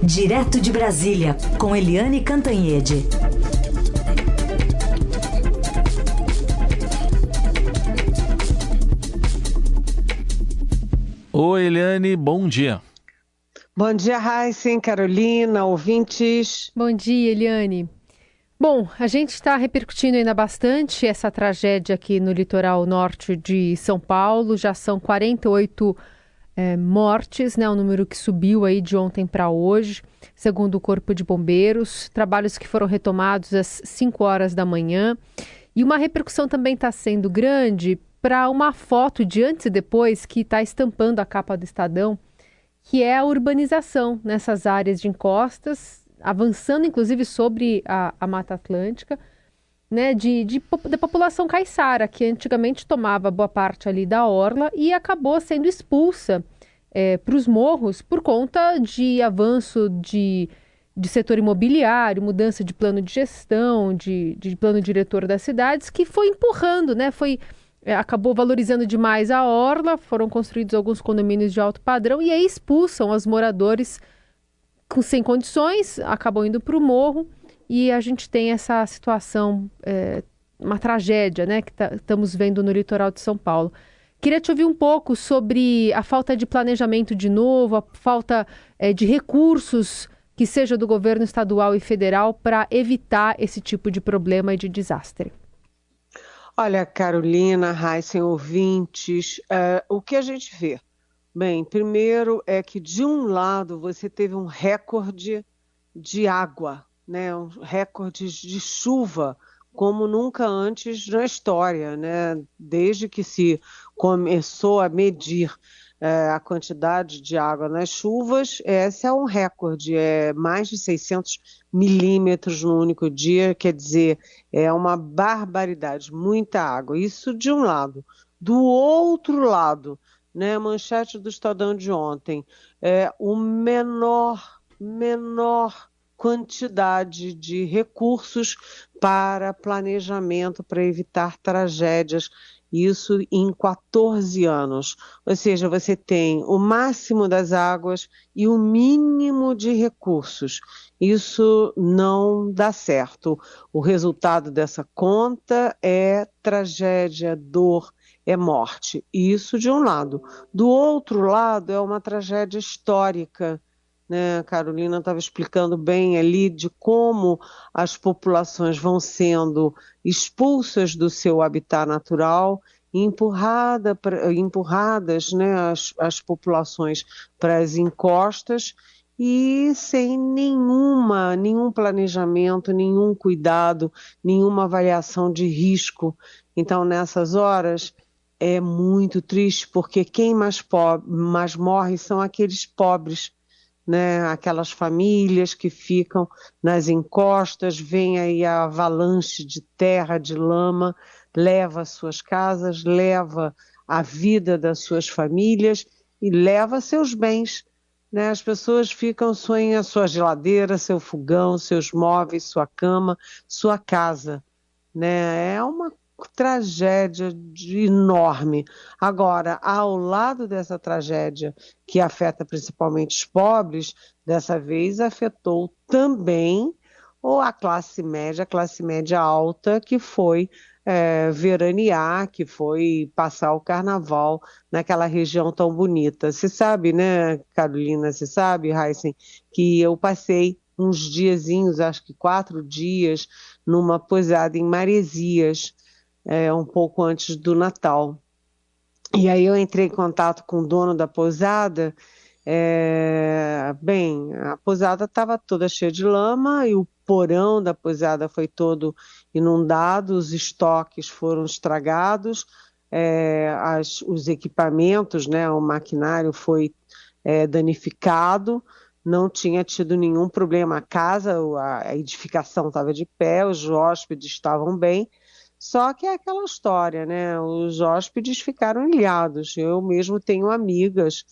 Direto de Brasília, com Eliane Cantanhede. Oi, Eliane, bom dia. Bom dia, Raíssen, Carolina, ouvintes. Bom dia, Eliane. Bom, a gente está repercutindo ainda bastante essa tragédia aqui no litoral norte de São Paulo. Já são 48 mortes, né? O número que subiu aí de ontem para hoje, segundo o Corpo de Bombeiros. Trabalhos que foram retomados às 5 horas da manhã. E uma repercussão também está sendo grande para uma foto de antes e depois que está estampando a capa do Estadão, que é a urbanização nessas áreas de encostas, avançando inclusive sobre a Mata Atlântica, né, da população caiçara, que antigamente tomava boa parte ali da orla e acabou sendo expulsa para os morros por conta de avanço de setor imobiliário, mudança de plano de gestão, de plano diretor das cidades, que foi empurrando, né, acabou valorizando demais a orla, foram construídos alguns condomínios de alto padrão e aí expulsam os moradores sem condições, acabam indo para o morro e a gente tem essa situação, uma tragédia, né, que estamos vendo no litoral de São Paulo. Queria te ouvir um pouco sobre a falta de planejamento de novo, a falta de recursos que seja do governo estadual e federal para evitar esse tipo de problema e de desastre. Olha, Carolina, Raíssen, ouvintes, o que a gente vê? Bem, primeiro é que de um lado você teve um recorde de água, né? Um recorde de chuva, como nunca antes na história, né? Desde que se começou a medir a quantidade de água nas chuvas, esse é um recorde, mais de 600 milímetros no único dia, quer dizer, é uma barbaridade, muita água, isso de um lado. Do outro lado, né, a manchete do Estadão de ontem, o menor quantidade de recursos para planejamento, para evitar tragédias, isso em 14 anos. Ou seja, você tem o máximo das águas e o mínimo de recursos. Isso não dá certo. O resultado dessa conta é tragédia, dor, é morte. Isso de um lado. Do outro lado, é uma tragédia histórica, né? A Carolina estava explicando bem ali de como as populações vão sendo expulsas do seu habitat natural e empurradas, né, as populações para as encostas e sem nenhum planejamento, nenhum cuidado, nenhuma avaliação de risco. Então, nessas horas, é muito triste, porque quem mais morre são aqueles pobres, né? Aquelas famílias que ficam nas encostas, vem aí a avalanche de terra, de lama, leva as suas casas, leva a vida das suas famílias e leva seus bens, né? As pessoas ficam sem a sua geladeira, seu fogão, seus móveis, sua cama, sua casa, né? É uma tragédia enorme. Agora, ao lado dessa tragédia que afeta principalmente os pobres, dessa vez afetou também a classe média alta, que foi veranear, que foi passar o carnaval naquela região tão bonita. Você sabe, né, Carolina, você sabe, Raíssen, que eu passei uns diazinhos, acho que 4 dias, numa pousada em Maresias, um pouco antes do Natal. E aí eu entrei em contato com o dono da pousada. Bem, a pousada estava toda cheia de lama e o porão da pousada foi todo inundado, os estoques foram estragados, os equipamentos, né, o maquinário foi danificado, não tinha tido nenhum problema. A casa, a edificação estava de pé, os hóspedes estavam bem. Só que é aquela história, né? Os hóspedes ficaram ilhados. Eu mesmo tenho amigas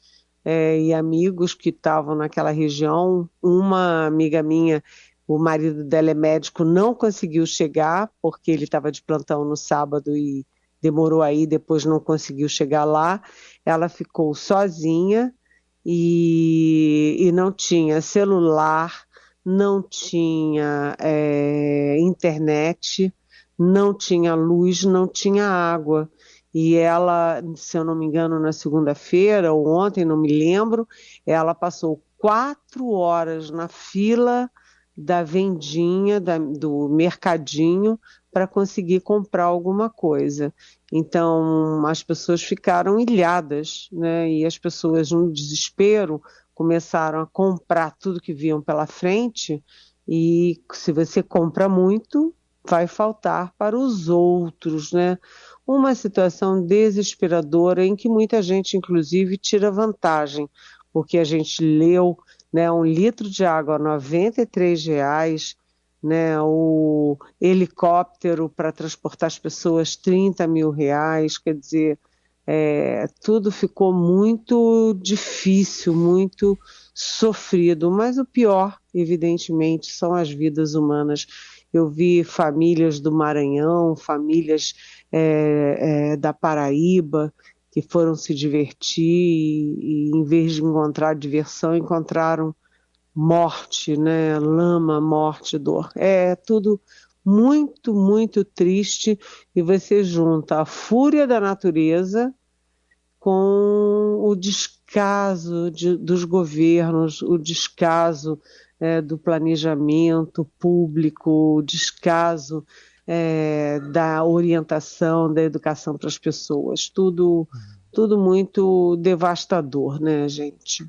e amigos que estavam naquela região. Uma amiga minha, o marido dela é médico, não conseguiu chegar porque ele estava de plantão no sábado e demorou aí, depois não conseguiu chegar lá. Ela ficou sozinha e não tinha celular, não tinha internet, não tinha luz, não tinha água. E ela, se eu não me engano, na segunda-feira ou ontem, não me lembro, ela passou 4 horas na fila da vendinha, do mercadinho, para conseguir comprar alguma coisa. Então, as pessoas ficaram ilhadas, né? E as pessoas, no desespero, começaram a comprar tudo que viam pela frente, e se você compra muito, vai faltar para os outros, né? Uma situação desesperadora em que muita gente, inclusive, tira vantagem, porque a gente leu, né, 1 litro de água a R$ 93, né, o helicóptero para transportar as pessoas R$ 30.000, quer dizer, tudo ficou muito difícil, muito sofrido, mas o pior, evidentemente, são as vidas humanas. Eu vi famílias do Maranhão, famílias da Paraíba, que foram se divertir e em vez de encontrar diversão, encontraram morte, né? Lama, morte, dor. É tudo muito, muito triste, e você junta a fúria da natureza com o descaso dos governos, o descaso do planejamento público, o descaso da orientação, da educação para as pessoas. Tudo muito devastador, né, gente?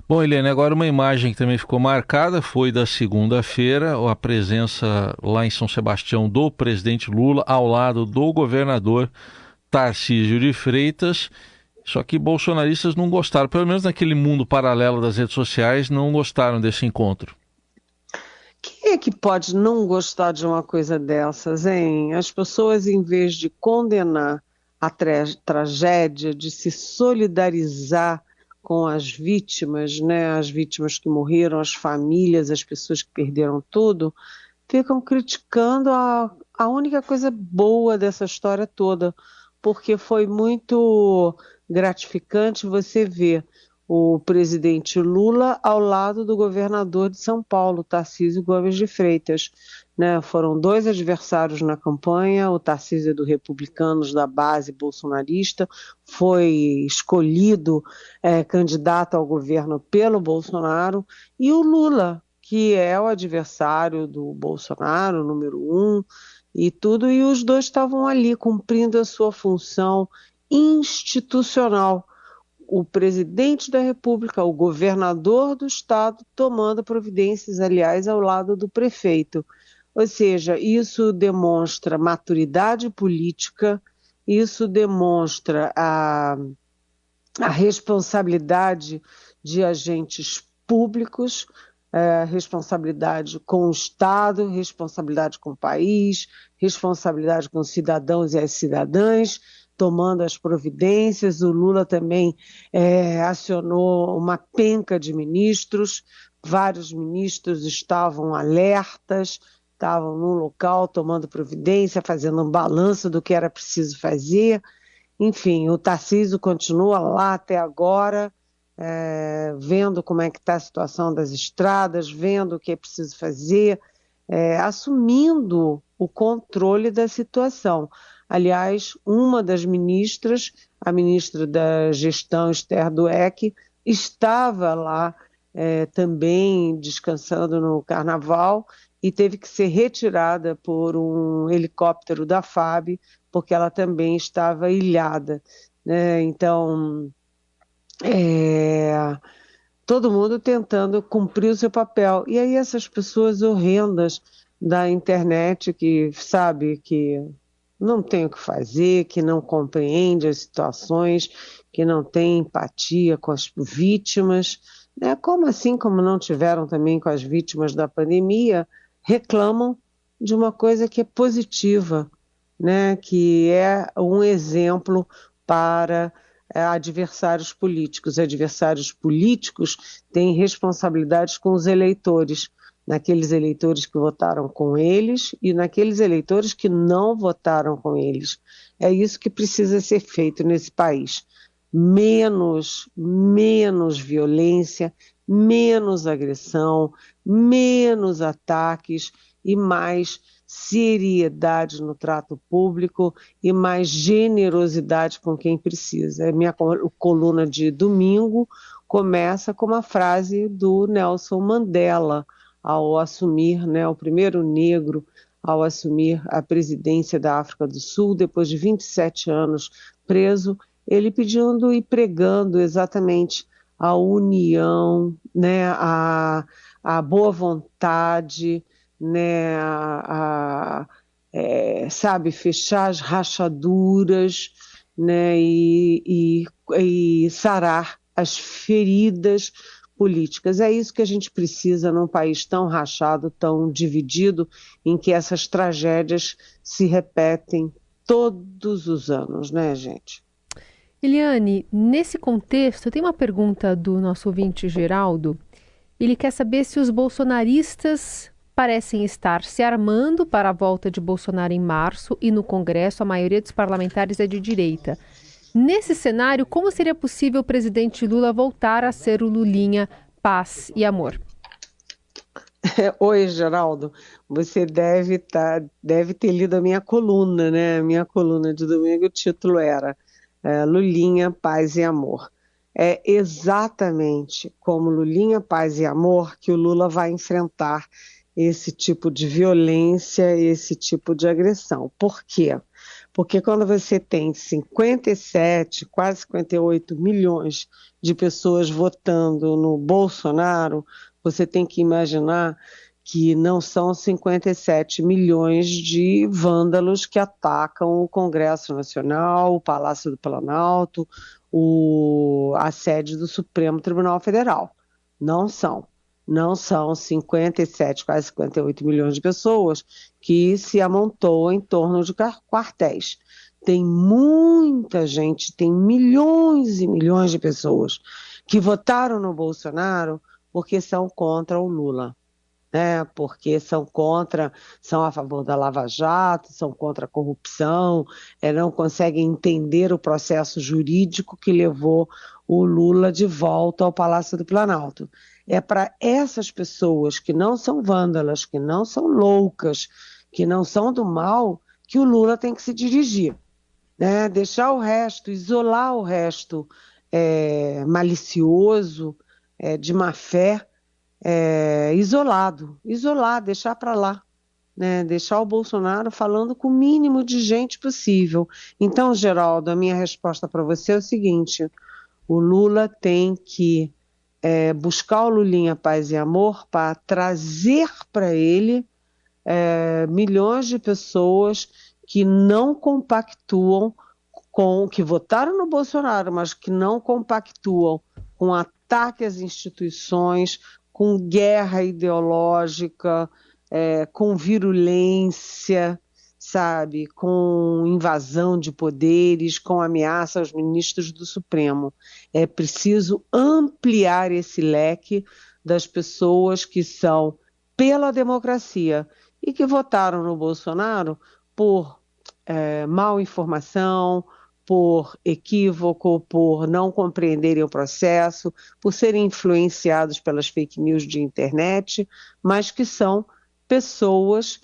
Bom, Eliane, agora uma imagem que também ficou marcada foi da segunda-feira, a presença lá em São Sebastião do presidente Lula ao lado do governador Tarcísio de Freitas. Só que bolsonaristas não gostaram, pelo menos naquele mundo paralelo das redes sociais, não gostaram desse encontro. Quem é que pode não gostar de uma coisa dessas, hein? As pessoas, em vez de condenar a tragédia, de se solidarizar com as vítimas, né? As vítimas que morreram, as famílias, as pessoas que perderam tudo, ficam criticando a única coisa boa dessa história toda, porque foi muito gratificante você ver o presidente Lula ao lado do governador de São Paulo, Tarcísio Gomes de Freitas, né? Foram 2 adversários na campanha, o Tarcísio é do Republicanos, da base bolsonarista, foi escolhido candidato ao governo pelo Bolsonaro, e o Lula, que é o adversário do Bolsonaro, número 1, e tudo, e os dois estavam ali cumprindo a sua função institucional. O presidente da República, o governador do estado, tomando providências, aliás, ao lado do prefeito. Ou seja, isso demonstra maturidade política, isso demonstra a responsabilidade de agentes públicos, responsabilidade com o Estado, responsabilidade com o país, responsabilidade com os cidadãos e as cidadãs, tomando as providências. O Lula também acionou uma penca de ministros, vários ministros estavam alertas, estavam no local tomando providência, fazendo um balanço do que era preciso fazer. Enfim, o Tarcísio continua lá até agora, vendo como é que está a situação das estradas, vendo o que é preciso fazer, assumindo o controle da situação. Aliás, uma das ministras, a ministra da Gestão, Esther Dweck, estava lá também descansando no Carnaval e teve que ser retirada por um helicóptero da FAB, porque ela também estava ilhada, né? Então, todo mundo tentando cumprir o seu papel. E aí essas pessoas horrendas da internet que, sabe, que não tem o que fazer, que não compreende as situações, que não tem empatia com as vítimas, né? Como assim, como não tiveram também com as vítimas da pandemia, reclamam de uma coisa que é positiva, né? Que é um exemplo para adversários políticos. Adversários políticos têm responsabilidades com os eleitores, naqueles eleitores que votaram com eles e naqueles eleitores que não votaram com eles. É isso que precisa ser feito nesse país. menos violência, menos agressão, menos ataques e mais seriedade no trato público e mais generosidade com quem precisa. A minha coluna de domingo começa com uma frase do Nelson Mandela, ao assumir, o primeiro negro ao assumir a presidência da África do Sul, depois de 27 anos preso, ele pedindo e pregando exatamente a união, a boa vontade, fechar as rachaduras, e sarar as feridas políticas. É isso que a gente precisa num país tão rachado, tão dividido, em que essas tragédias se repetem todos os anos, né, gente? Eliane, nesse contexto, tem uma pergunta do nosso ouvinte Geraldo. Ele quer saber se os bolsonaristas parecem estar se armando para a volta de Bolsonaro em março e no Congresso a maioria dos parlamentares é de direita. Nesse cenário, como seria possível o presidente Lula voltar a ser o Lulinha paz e amor? Oi, Geraldo. Você deve ter lido a minha coluna, né? A minha coluna de domingo, o título era Lulinha, Paz e Amor. É exatamente como Lulinha, Paz e Amor que o Lula vai enfrentar esse tipo de violência, esse tipo de agressão. Por quê? Porque quando você tem 57, quase 58 milhões de pessoas votando no Bolsonaro, você tem que imaginar que não são 57 milhões de vândalos que atacam o Congresso Nacional, o Palácio do Planalto, a sede do Supremo Tribunal Federal. Não são 57, quase 58 milhões de pessoas que se amontoam em torno de quartéis. Tem muita gente, tem milhões e milhões de pessoas que votaram no Bolsonaro porque são contra o Lula, porque são a favor da Lava Jato, são contra a corrupção, não conseguem entender o processo jurídico que levou o Lula de volta ao Palácio do Planalto. É para essas pessoas que não são vândalas, que não são loucas, que não são do mal, que o Lula tem que se dirigir. Deixar o resto, isolar o resto malicioso, de má fé, isolado, deixar para lá. Deixar o Bolsonaro falando com o mínimo de gente possível. Então, Geraldo, a minha resposta para você é o seguinte: o Lula tem que buscar o Lulinha Paz e Amor para trazer para ele milhões de pessoas que não compactuam que votaram no Bolsonaro, mas que não compactuam com ataque às instituições, com guerra ideológica, com virulência, com invasão de poderes, com ameaça aos ministros do Supremo. É preciso ampliar esse leque das pessoas que são pela democracia e que votaram no Bolsonaro por mal informação, por equívoco, por não compreenderem o processo, por serem influenciados pelas fake news de internet, mas que são pessoas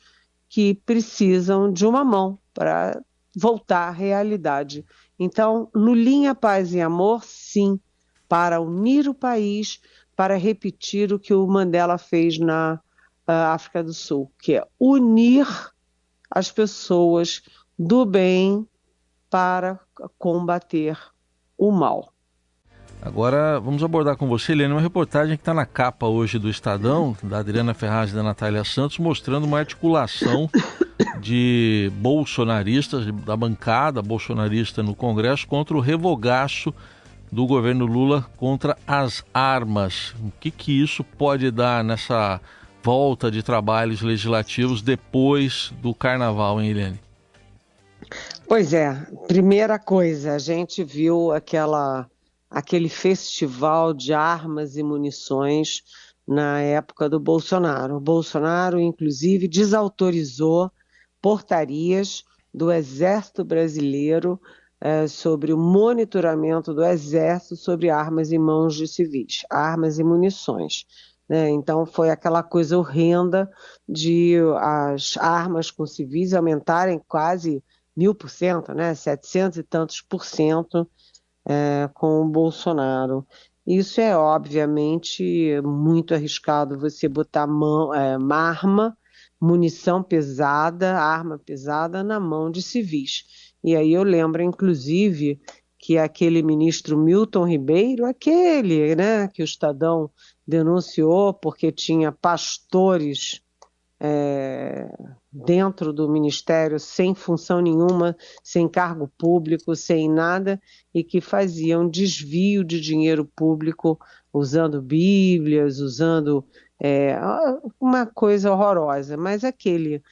que precisam de uma mão para voltar à realidade. Então, Lulinha, Paz e Amor, sim, para unir o país, para repetir o que o Mandela fez na África do Sul, que é unir as pessoas do bem para combater o mal. Agora vamos abordar com você, Eliane, uma reportagem que está na capa hoje do Estadão, da Adriana Ferraz e da Natália Santos, mostrando uma articulação de bolsonaristas, da bancada bolsonarista no Congresso, contra o revogaço do governo Lula contra as armas. O que isso pode dar nessa volta de trabalhos legislativos depois do Carnaval, hein, Eliane? Pois é, primeira coisa, a gente viu aquele festival de armas e munições na época do Bolsonaro. O Bolsonaro, inclusive, desautorizou portarias do Exército Brasileiro sobre o monitoramento do Exército sobre armas em mãos de civis, armas e munições. Né? Então foi aquela coisa horrenda de as armas com civis aumentarem quase 1000%, né? 700 e tantos por cento com o Bolsonaro. Isso é obviamente muito arriscado, você botar munição pesada, arma pesada na mão de civis. E aí eu lembro, inclusive, que aquele ministro Milton Ribeiro, aquele, né, que o Estadão denunciou porque tinha pastores dentro do ministério sem função nenhuma, sem cargo público, sem nada, e que faziam desvio de dinheiro público usando bíblias, usando uma coisa horrorosa. Mas aquele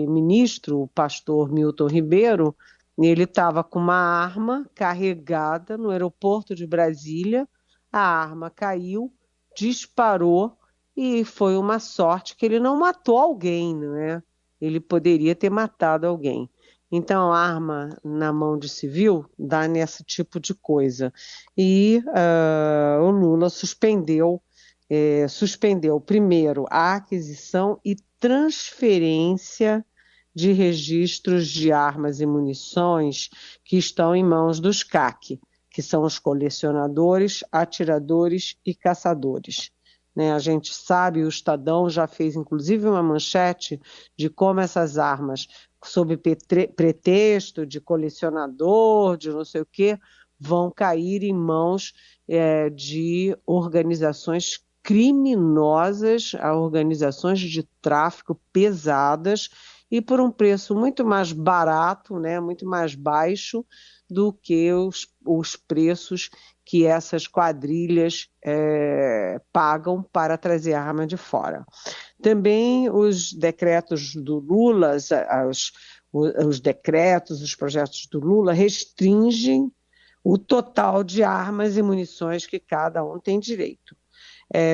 ministro, o pastor Milton Ribeiro, ele estava com uma arma carregada no aeroporto de Brasília, a arma caiu, disparou, e foi uma sorte que ele não matou alguém, né? Ele poderia ter matado alguém. Então, a arma na mão de civil dá nesse tipo de coisa. E o Lula suspendeu primeiro a aquisição e transferência de registros de armas e munições que estão em mãos dos CAC, que são os colecionadores, atiradores e caçadores. Né, a gente sabe, o Estadão já fez inclusive uma manchete de como essas armas, sob pretexto de colecionador, de não sei o quê, vão cair em mãos de organizações criminosas, a organizações de tráfico pesadas e por um preço muito mais barato, né, muito mais baixo do que os preços que essas quadrilhas pagam para trazer arma de fora. Também os decretos do Lula, os decretos, os projetos do Lula restringem o total de armas e munições que cada um tem direito.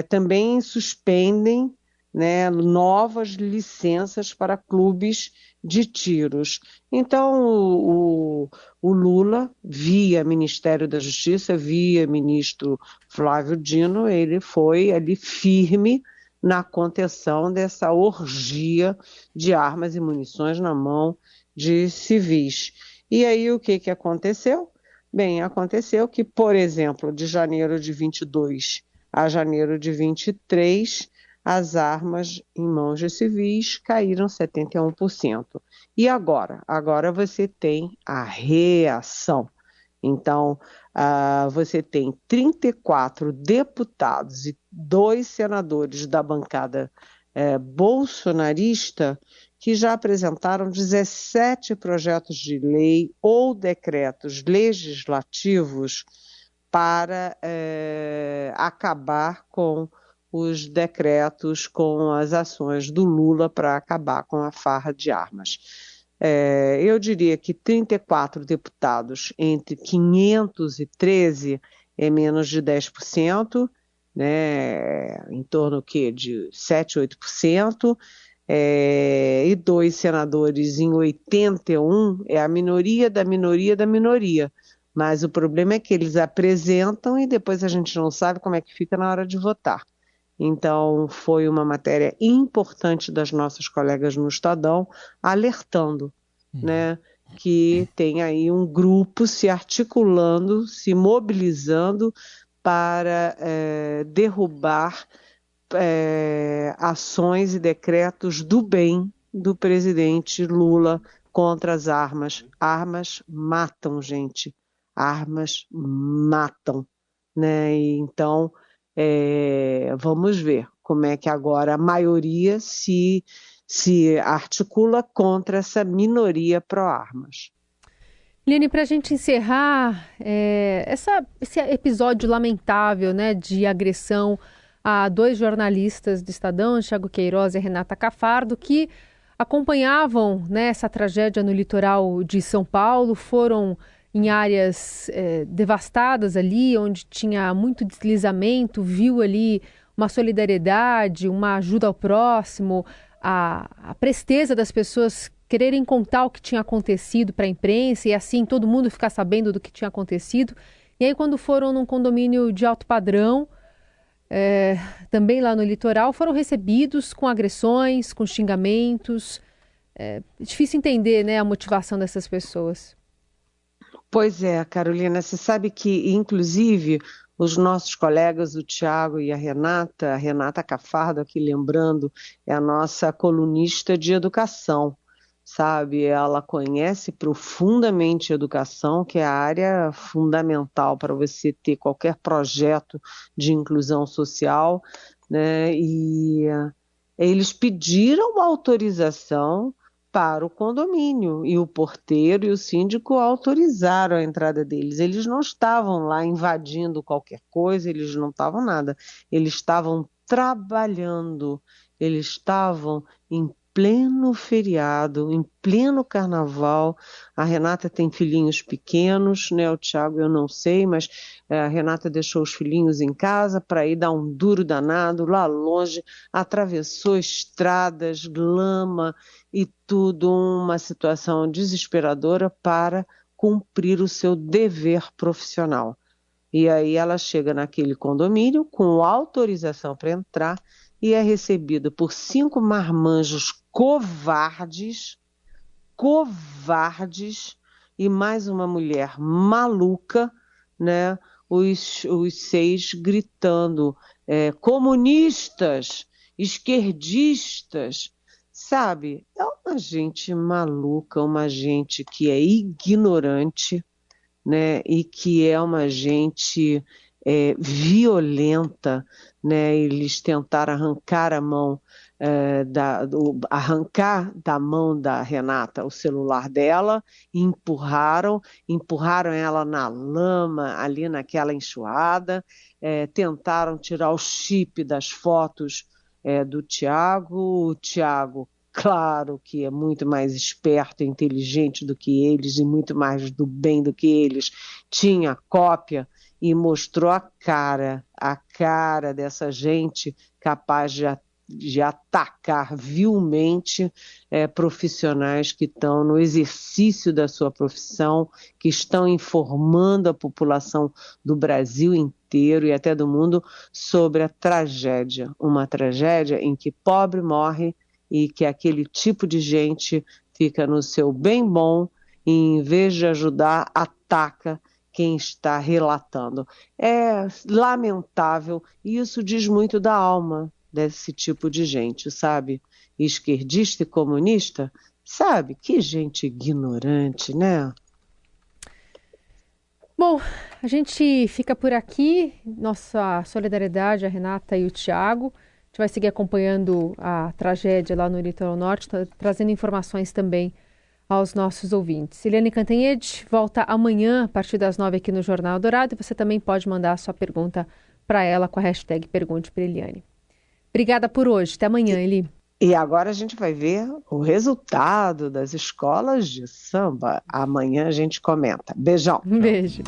Também suspendem, né, novas licenças para clubes de tiros. Então, o Lula, via Ministério da Justiça, via ministro Flávio Dino, ele foi ali firme na contenção dessa orgia de armas e munições na mão de civis. E aí o que aconteceu? Bem, aconteceu que, por exemplo, de janeiro de 22 a janeiro de 23, as armas em mãos de civis caíram 71%. E agora? Agora você tem a reação. Então, você tem 34 deputados e 2 senadores da bancada bolsonarista que já apresentaram 17 projetos de lei ou decretos legislativos para acabar com os decretos, com as ações do Lula para acabar com a farra de armas. Eu diria que 34 deputados entre 513 é menos de 10%, né, em torno de 7, 8%, e 2 senadores em 81 é a minoria da minoria da minoria. Mas o problema é que eles apresentam e depois a gente não sabe como é que fica na hora de votar. Então, foi uma matéria importante das nossas colegas no Estadão, alertando, né, que tem aí um grupo se articulando, se mobilizando para derrubar ações e decretos do bem do presidente Lula contra as armas. Armas matam, gente. Armas matam, né? E então, vamos ver como é que agora a maioria se articula contra essa minoria pró-armas. Liane, para a gente encerrar, esse episódio lamentável, né, de agressão a 2 jornalistas do Estadão, Thiago Queiroz e Renata Cafardo, que acompanhavam, né, essa tragédia no litoral de São Paulo, foram em áreas devastadas ali, onde tinha muito deslizamento, viu ali uma solidariedade, uma ajuda ao próximo, a presteza das pessoas quererem contar o que tinha acontecido para a imprensa e assim todo mundo ficar sabendo do que tinha acontecido. E aí quando foram num condomínio de alto padrão, também lá no litoral, foram recebidos com agressões, com xingamentos. É difícil entender, né, a motivação dessas pessoas. Pois é, Carolina, você sabe que, inclusive, os nossos colegas, o Tiago e a Renata Cafardo, aqui lembrando, é a nossa colunista de educação, sabe? Ela conhece profundamente a educação, que é a área fundamental para você ter qualquer projeto de inclusão social, né? E eles pediram autorização para o condomínio, e o porteiro e o síndico autorizaram a entrada deles. Eles não estavam lá invadindo qualquer coisa, eles não estavam nada. Eles estavam trabalhando, eles estavam em pleno feriado, em pleno carnaval. A Renata tem filhinhos pequenos, né? O Tiago eu não sei, mas a Renata deixou os filhinhos em casa para ir dar um duro danado lá longe, atravessou estradas, lama e tudo, uma situação desesperadora para cumprir o seu dever profissional. E aí ela chega naquele condomínio com autorização para entrar e é recebida por 5 marmanjos covardes e mais uma mulher maluca, né? Os 6 gritando, comunistas, esquerdistas, sabe? É uma gente maluca, uma gente que é ignorante, né? E que é uma gente violenta, né? Eles tentaram arrancar a mão, arrancar da mão da Renata o celular dela, e empurraram ela na lama, ali naquela enxurrada, tentaram tirar o chip das fotos do Tiago. O Tiago, claro que é muito mais esperto e inteligente do que eles e muito mais do bem do que eles, tinha cópia e mostrou a cara dessa gente capaz de atacar vilmente profissionais que estão no exercício da sua profissão, que estão informando a população do Brasil inteiro e até do mundo sobre a tragédia, uma tragédia em que pobre morre e que aquele tipo de gente fica no seu bem bom e, em vez de ajudar, ataca quem está relatando. É lamentável e isso diz muito da alma desse tipo de gente, sabe? Esquerdista e comunista, sabe? Que gente ignorante, né? Bom, a gente fica por aqui. Nossa solidariedade a Renata e o Tiago. A gente vai seguir acompanhando a tragédia lá no Litoral Norte, trazendo informações também aos nossos ouvintes. Eliane Cantanhede volta amanhã, a partir das 9 aqui no Jornal Dourado, e você também pode mandar a sua pergunta para ela com a hashtag Pergunte para Eliane. Obrigada por hoje. Até amanhã, Eli. E agora a gente vai ver o resultado das escolas de samba. Amanhã a gente comenta. Beijão. Um beijo.